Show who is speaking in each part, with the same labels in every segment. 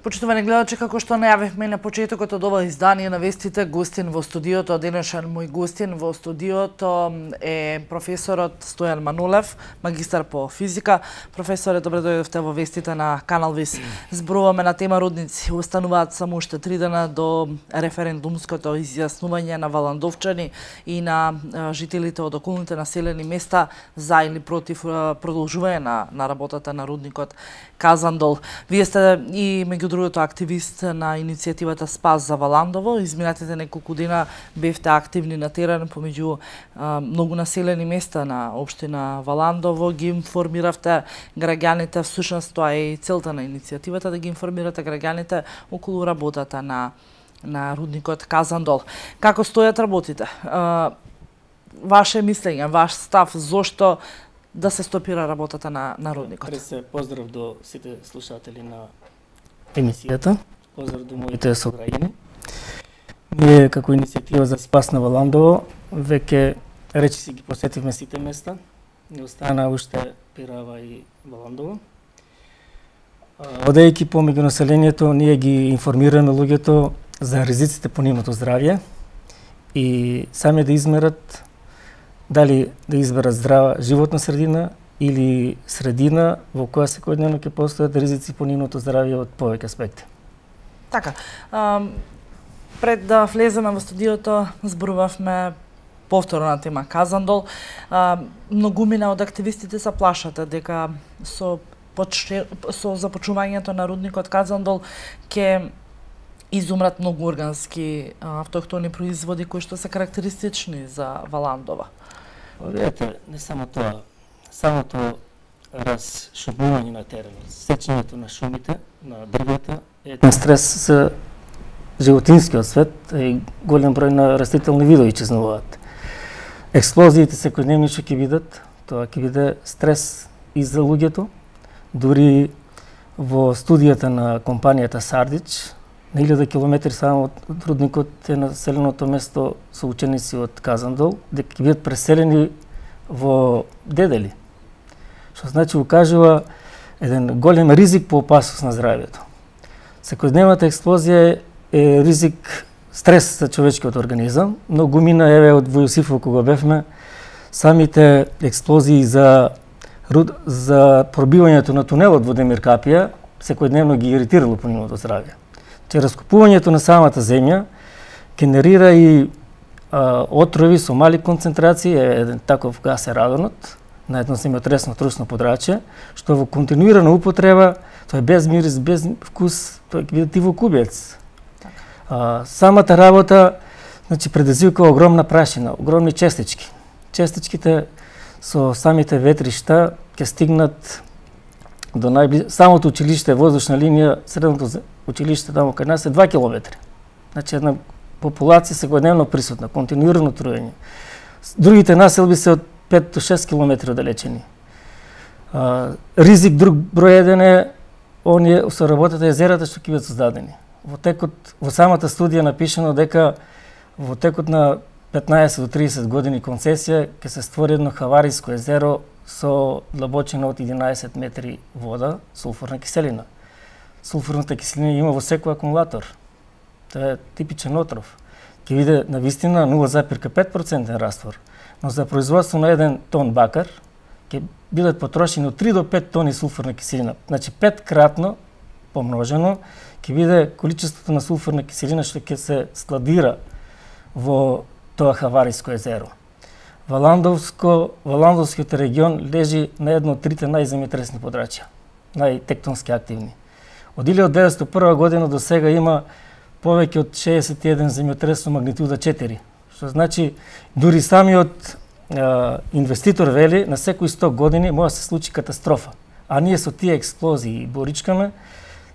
Speaker 1: Почитувани гледачи, како што најавивме на почетокот од ова издание на вестите, гостин во студиото, денешен мој гостин во студиото е професорот Стојан Манулев, магистар по физика. Професоре, добре дојдовте во вестите на Канал Вис. Зборуваме на тема родници. Остануваат само уште 3 дена до референдумското изјаснување на валандовчани и на жителите од околните населени места за или против продолжување на работата на рудникот Казандол. Вие сте и меѓу другото активист на иницијативата Спас за Валандово. Изминатите неколку дена бевте активни на терен помеѓу многу населени места на општина Валандово. Ги информиравте граѓаните, всушност тоа е и целта на иницијативата, да ги информирате граѓаните околу работата на рудникот Казандол. Како стојат работите? Ваше мислење, ваш став, зошто да се стопира работата на рудникот?
Speaker 2: Пред се поздрав до сите слушатели на емисијата. Поздрав до моите сограѓани. Ние како иницијатива за Спас на Валандово веќе речиси ги посетивме сите места. Не остана уште Пирава и Валандово. Одејќи помеѓу населението, ние ги информираме луѓето за ризиците по нивното здравје и сами да измерат дали да изберат здрава животна средина или средина во која секојдневно ќе постојат ризици по нивното здравје од повеќе аспекти.
Speaker 1: Така, пред да влеземе во студиото, зборувавме повторно на тема Казандол. Многумина од активистите се плашат дека со започнувањето на рудникот Казандол ќе изумрат многу органски автохтони производи кои што се карактеристични за Валандова.
Speaker 2: Видете, не само тоа, самото разшумување на теренот, сечењето на шумите, на дрвета, е еден стрес за животинскиот свет и голем број на растителни видови исчезнуваат. Експлозиите секојдневно ќе бидат, тоа ќе биде стрес и за луѓето. Дури во студијата на компанијата Сардич, на 1000 километри само од рудникот е населеното место со ученици од Казандол, дека ќе бидат преселени во Дедели. Што значи укажува еден голем ризик по опасност на здравјето. Секојдневната експлозија е ризик, стрес за човечкиот организам, но го мина еве од во Јосифово кога бевме, самите експлозии за пробивањето на тунелот во Демир Капија секојдневно ги иритирало по нивното здравје. Раскупувањето на самата земја генерира и отрови со мали концентрации, еден таков гас е радонот, на едно земјотресно трусно подрачје, што во континуирана употреба, тој е без мирис, без вкус, тој ќе биде тивокубец. Самата работа, значи, предизвика огромна прашина, огромни честички. Честичките со самите ветришта ќе стигнат до самото училиште, воздушна линија, средното училиште тамо кај нас е 2 километри. Значи една популација секојдневно присутна, континуирано труење. Другите населби се од 5 до 6 километри оддалечени. Ризик друг број еден е оние со работата езерата што ќе бидат создадени. Во самата студија напишано дека во текот на 15 до 30 години концесија ќе се створи едно хавариско езеро со длабочина од 11 метри вода, сулфурна киселина. Сулфурната киселина има во секој акумулатор. Тоа е типичен отров. Ќе биде навистина 0,5% раствор, но за производство на 1 тон бакар ќе бидат потрошени од 3 до 5 тони сулфурна киселина. Значи 5-кратно помножено ќе биде количеството на сулфурна киселина што ќе се складира во тоа хавариско езеро. Валандовскиот регион лежи на едно од трите најземјотресни подрачја, најтектонски активни. Од 1901 година до сега има повеќе од 61 земјотрес со магнитуда 4, што значи дури самиот инвеститор вели на секои 100 години може да се случи катастрофа. А ние со тие експлозии боричкаме,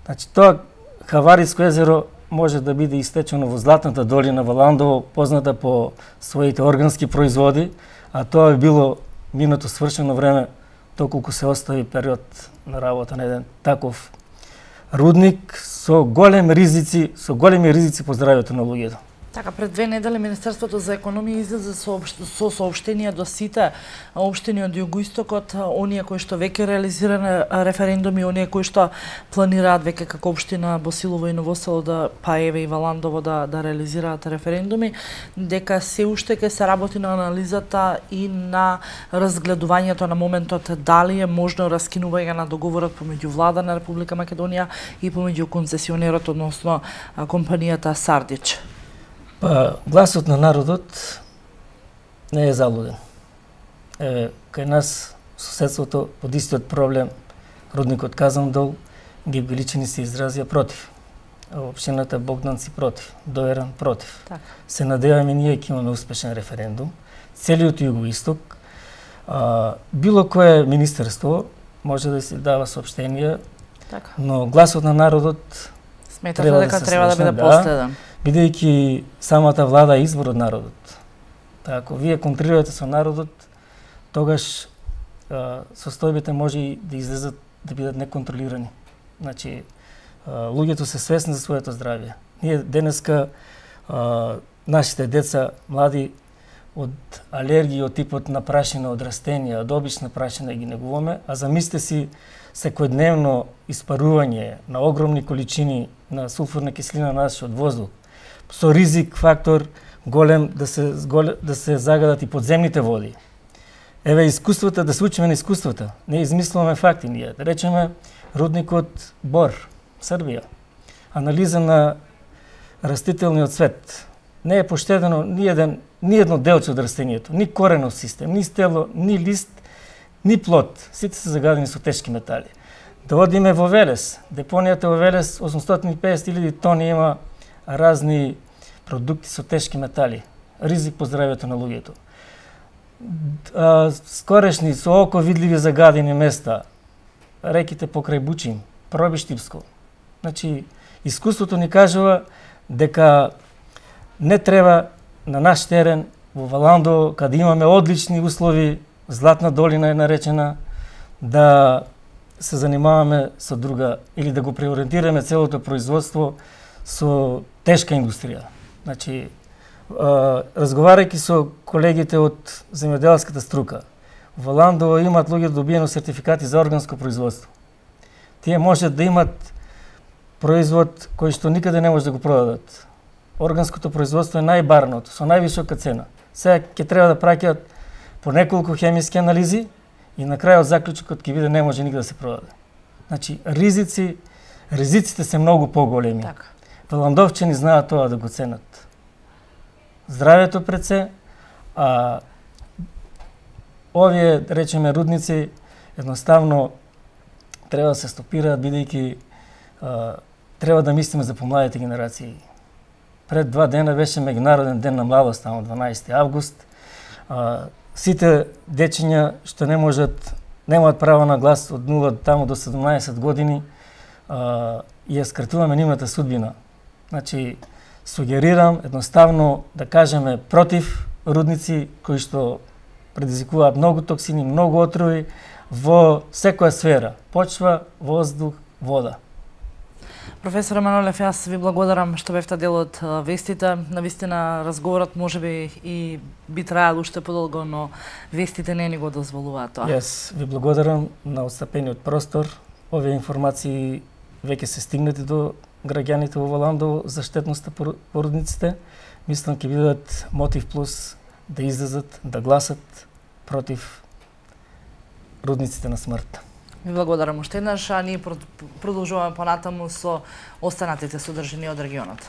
Speaker 2: значи тоа хавариско езеро може да биде истечено во Златната долина Валандово, позната по своите органски производи, а тоа би било минато свршено време доколку се остави период на работа на еден таков рудник со големи ризици по здравјето на луѓето.
Speaker 1: Така, пред 2 недели Министерството за економија излезе со соопштение до сите општини од југоистокот, оние кои што веќе реализиране референдуми, оние кои што планираат веќе како општина Босилово и Новосело па еве и Валандово да реализираат референдуми, дека се уште ќе се работи на анализата и на разгледувањето на моментот дали е можно раскинување на договорот помеѓу влада на Република Македонија и помеѓу концесионерот, односно компанијата Сардич.
Speaker 2: Па, гласот на народот не е залуден. Кај нас, соседството, под истиот проблем, рудникот Казан дол, Гибгаличани се изразија против. Општината Богданци против, Доеран против.
Speaker 1: Так.
Speaker 2: Се надеваме ние ќе имаме успешен референдум. Целиот Југоисток, било кое министерство може да се дава соопштенија, но гласот на народот
Speaker 1: сметате дека треба да биде последен.
Speaker 2: Бидејќи самата влада е избор од народот. Ако вие контрирате со народот, тогаш состојбите може и да излезат да бидат неконтролирани. Значи, луѓето се свесни за своето здравје. Ние денеска нашите деца, млади, од алергии од типот на прашина од растенија, од обична прашина ги негуваме, а замислете си секојдневно испарување на огромни количини на сулфурна киселина на нашиот воздух, со ризик фактор голем да се загадат и подземните води. Еве искуствата, да се учиме на искуствата. Не измислуваме факти ние. Да речеме рудникот Бор, Србија. Анализа на растителниот свет. Не е поштедено ни едно делче од растението, ни коренов систем, ни стело, ни лист, ни плод. Сите се загадени со тешки метали. Да одиме во Велес. Депонијата во Велес 850.000 тони има разни продукти со тешки метали. Ризик по здравјето на луѓето. Скорешни со око видливи загадени места. Реките покрај Бучин, Пробиштипско. Значи, искуството ни кажува дека не треба на наш терен во Валандово, каде имаме одлични услови, Златна долина е наречена, да се занимаваме со друга или да го преориентираме целото производство со тешка индустрија. Значи, разговарајќи со колегите од земјоделската струка, во Валандово имат луѓе добиено сертификати за органско производство. Тие можат да имат производ кој што никаде не може да го продадат. Органското производство е најбарното, со највисока цена. Сега ќе треба да праќаат по неколку хемиски анализи и на крајот заклучокот ќе биде не може нигде да се продаде. Значи, ризиците се многу поголеми. Валандовчани знаат тоа да го ценат. Здравјето пред се, а овие, речеме, рудници, едноставно треба да се стопираат, бидејќи треба да мислиме за помладите генерации. Пред 2 дена беше меѓународен ден на младост, на 12 август. Сите дечиња што немаат право на глас од 0 тамо до 17 години, ја скратуваме нивната судбина. Значи, сугерирам едноставно да кажеме против рудници кои што предизвикуваат многу токсини, многу отрови во секоја сфера. Почва, воздух, вода.
Speaker 1: Професор Манулев, јас ви благодарам што бевте дел од вестите. Навистина разговорот можеби и би траел уште подолго, но вестите не ни го дозволуваат тоа.
Speaker 2: Јас ви благодарам на отстапениот простор. Овие информации веќе се стигнати до граѓаните во Валандово за штетноста по рудниците. Мислам ќе бидат мотив плюс да излезат, да гласат против рудниците на смрт.
Speaker 1: Ви благодарам уште еднаш, а ние продолжуваме понатаму со останатите содржини од регионот.